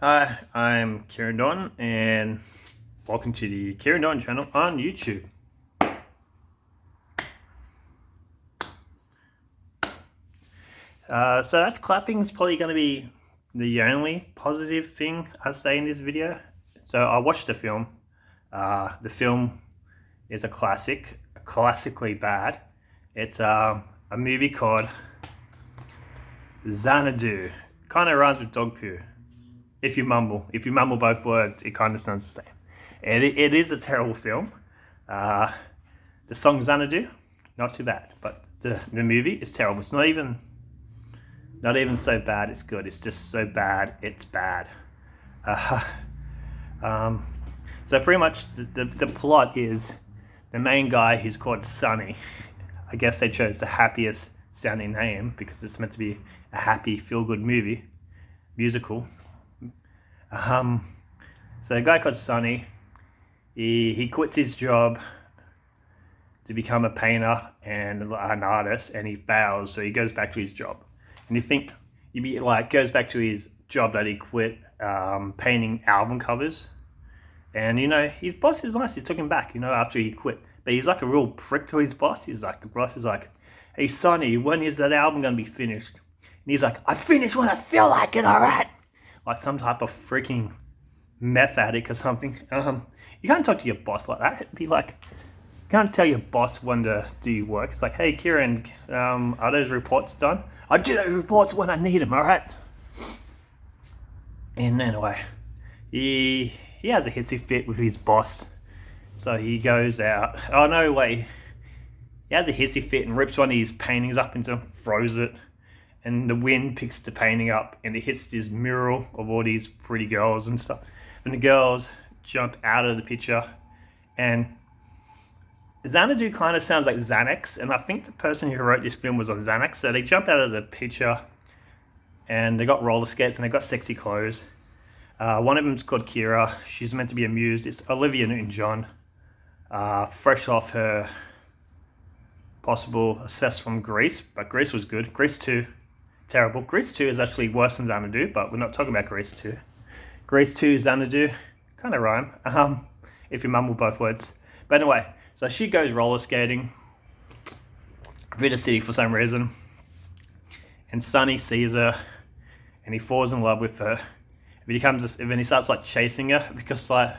Hi, I'm Kieran Don, and welcome to the Kieran Don channel on YouTube. So that's clapping is probably going to be the only positive thing I say in this video. So I watched the film. The film is a classic, classically bad. It's a movie called Xanadu. Kind of rhymes with dog poo. If you mumble both words, it kind of sounds the same. It is a terrible film. The song Xanadu, not too bad, but the movie is terrible. It's not even so bad it's good. It's just so bad it's bad. Uh, um, so pretty much the plot is the main guy who's called Sonny. I guess they chose the happiest sounding name because it's meant to be a happy feel-good musical. So a guy called Sonny, he quits his job to become a painter and an artist, and he fails, so he goes back to his job. And you think he'd be like goes back to his job that he quit, painting album covers. And his boss is nice. He took him back, after he quit. But he's like a real prick to his boss. The boss is like, "Hey Sonny, when is that album gonna be finished?" And he's like, "I finish when I feel like it, alright." Like some type of freaking meth addict or something. You can't talk to your boss like that. It'd be like, you can't tell your boss when to do your work. It's like, "Hey Kieran, are those reports done?" "I do those reports when I need them, alright?" And anyway, he has a hissy fit with his boss. So he goes out. Oh no, wait. He has a hissy fit and rips one of his paintings up and throws it. And the wind picks the painting up and it hits this mural of all these pretty girls and stuff. And the girls jump out of the picture. And Xanadu kind of sounds like Xanax. And I think the person who wrote this film was on Xanax. So they jump out of the picture and they got roller skates and they got sexy clothes. One of them's called Kira. She's meant to be a muse. It's Olivia Newton-John. Fresh off her possible assess from Grease. But Grease was good. Grease 2. Terrible. Grease 2 is actually worse than Xanadu, but we're not talking about Grease 2. Grease 2, Xanadu, kind of rhyme, if you mumble both words. But anyway, so she goes roller skating through the city for some reason, and Sonny sees her, and he falls in love with her. Then he starts like chasing her because like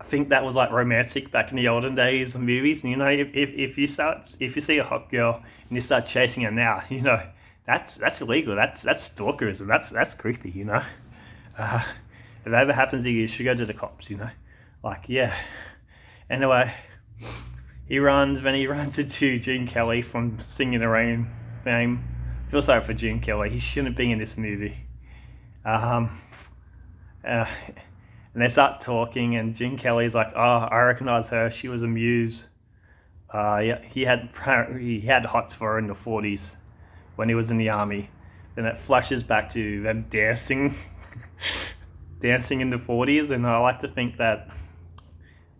I think that was like romantic back in the olden days of movies. And if you see a hot girl and you start chasing her now, that's illegal. That's stalkerism. That's creepy. If that ever happens to you, you should go to the cops. Like yeah. Anyway, he runs into Gene Kelly from Singing in the Rain fame. I feel sorry for Gene Kelly. He shouldn't be in this movie. And they start talking, and Gene Kelly's like, "Oh, I recognize her. She was a muse." Yeah, he had hots for her in the 40s when he was in the army. Then it flashes back to them dancing, dancing in the 40s, and I like to think that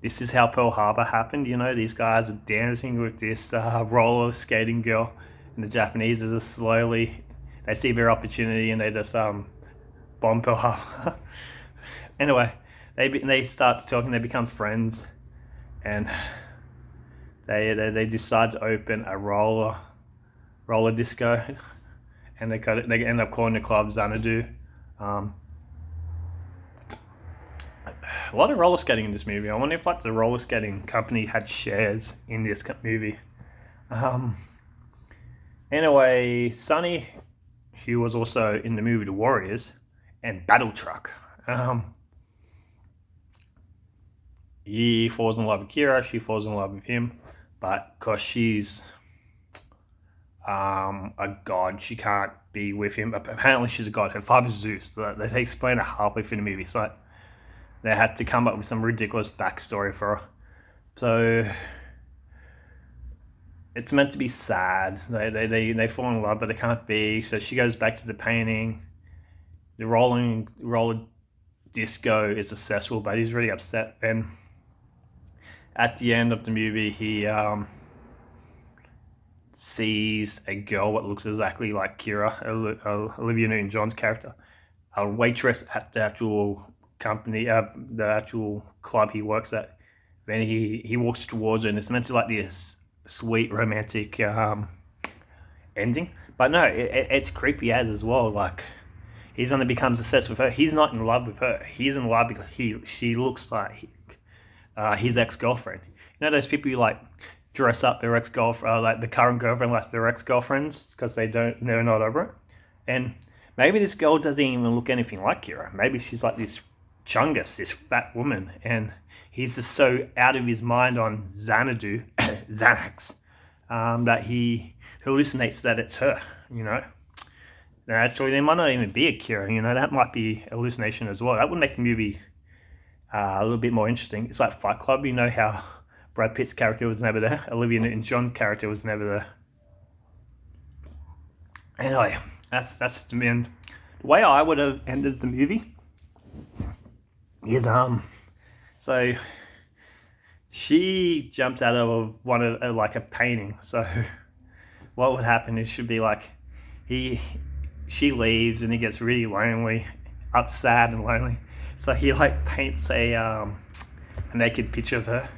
this is how Pearl Harbor happened. These guys are dancing with this roller skating girl, and the Japanese are just slowly, they see their opportunity and they just bomb Pearl Harbor. Anyway, they start talking. They become friends, and they decide to open a roller disco, and they end up calling the club Xanadu. A lot of roller skating in this movie. I wonder if like the roller skating company had shares in this movie. Anyway, Sonny, who was also in the movie The Warriors and Battle Truck. He falls in love with Kira, she falls in love with him, but because she's a god, she can't be with him. Apparently she's a god. Her father's Zeus. They explain it halfway through the movie, so they had to come up with some ridiculous backstory for her. So it's meant to be sad. They fall in love, but they can't be. So she goes back to the painting. The roller disco is successful, but he's really upset. And at the end of the movie, he sees a girl what looks exactly like Kira, Olivia Newton-John's character, a waitress at the actual company, the actual club he works at. Then he walks towards her, and it's meant to like this sweet romantic ending. But no, it's creepy as well. Like he suddenly becomes obsessed with her. He's not in love with her. He's in love because she looks like his ex-girlfriend. You know those people who like dress up their ex-girlfriend, like the current girlfriend, like their ex-girlfriends because they're not over it. And maybe this girl doesn't even look anything like Kira. Maybe she's like this chungus, this fat woman, and he's just so out of his mind on Xanadu, Xanax, that he hallucinates that it's her, you know. And actually, there might not even be a Kira, you know, that might be hallucination as well. That would make the movie a little bit more interesting. It's like Fight Club, you know how Brad Pitt's character was never there, Olivia Newton-John's character was never there. Anyway, that's the end. The way I would have ended the movie is so she jumps out of one of like a painting. So what would happen is should be like she leaves and he gets really lonely, sad and lonely. So he like paints a naked picture of her,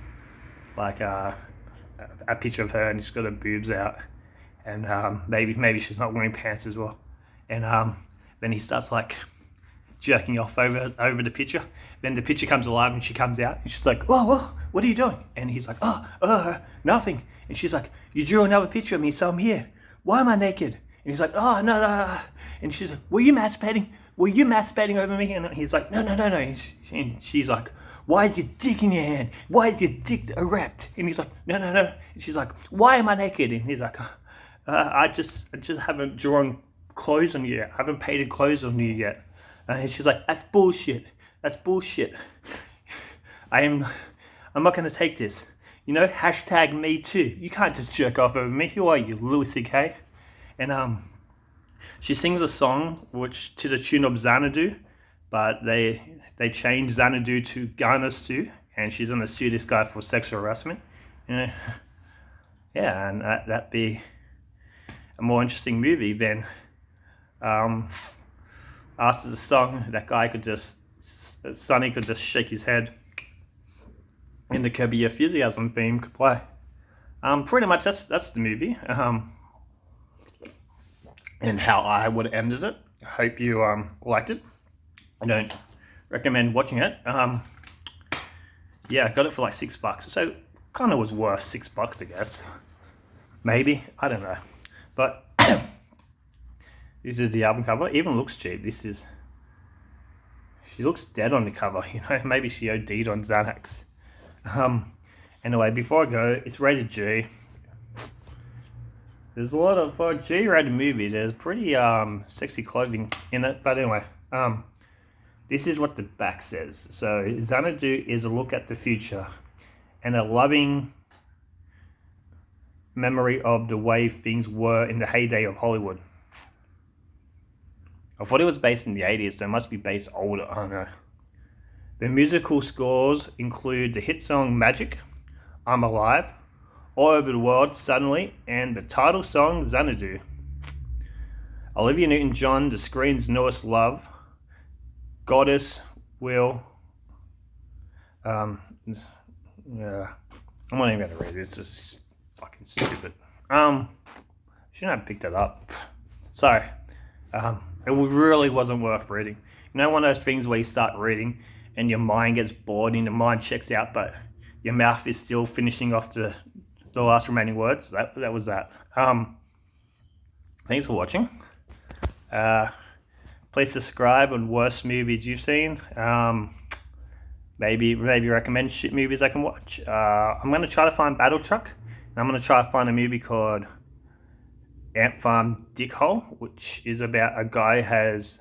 like a picture of her, and she's got her boobs out, and maybe she's not wearing pants as well, and then he starts like jerking off over the picture. Then the picture comes alive and she comes out and she's like, whoa, what are you doing? And he's like, nothing. And she's like, you drew another picture of me, so I'm here. Why am I naked? And he's like, oh, no. And she's like, were you masturbating? Were you masturbating over me? And he's like, no. And she's like, why is your dick in your hand? Why is your dick erect? And he's like, no. And she's like, why am I naked? And he's like, I just haven't drawn clothes on you yet. I haven't painted clothes on you yet. And she's like, that's bullshit. I'm not going to take this. You know, hashtag me too. You can't just jerk off over me. Who are you, Louis C.K.? And she sings a song which to the tune of Xanadu, but they changed Xanadu to Ghana Sue, and she's going to sue this guy for sexual harassment. You know, yeah, and that'd be a more interesting movie than after the song, that guy Sonny could just shake his head and the Curb Your Enthusiasm theme could play. Pretty much that's the movie. And how I would have ended it. I hope you liked it. I don't recommend watching it. Yeah, I got it for like $6, so kind of was worth $6, I guess. Maybe, I don't know. But this is the album cover. It even looks cheap. She looks dead on the cover. You know, maybe she OD'd on Xanax. Anyway, before I go, it's rated G. There's a lot of for a G-rated movie. There's pretty sexy clothing in it. But anyway, this is what the back says. So Xanadu is a look at the future and a loving memory of the way things were in the heyday of Hollywood. I thought it was based in the 80s, so it must be based older. I don't know. The musical scores include the hit song Magic, I'm Alive, All Over the World Suddenly, and the title song Xanadu. Olivia Newton-John, the screen's newest love, Goddess Will. Yeah, I'm not even going to read this. This is fucking stupid. Shouldn't have picked it up. Sorry. It really wasn't worth reading. You know, one of those things where you start reading and your mind gets bored and your mind checks out, but your mouth is still finishing off the last remaining words. That was that. Thanks for watching. Please subscribe on worst movies you've seen. Maybe recommend shit movies I can watch. I'm going to try to find Battle Truck. And I'm going to try to find a movie called Ant Farm Dickhole, which is about a guy who has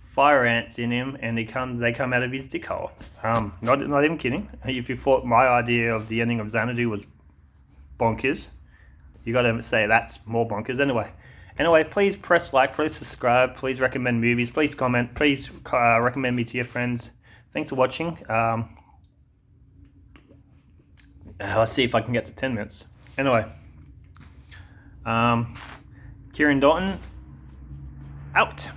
fire ants in him and they come out of his dick hole. Not even kidding. If you thought my idea of the ending of Xanadu was bonkers, you got to say that's more bonkers. Anyway, please press like, please subscribe, please recommend movies, please comment, please recommend me to your friends. Thanks for watching. I'll see if I can get to 10 minutes. Anyway, Kieran Dalton, out.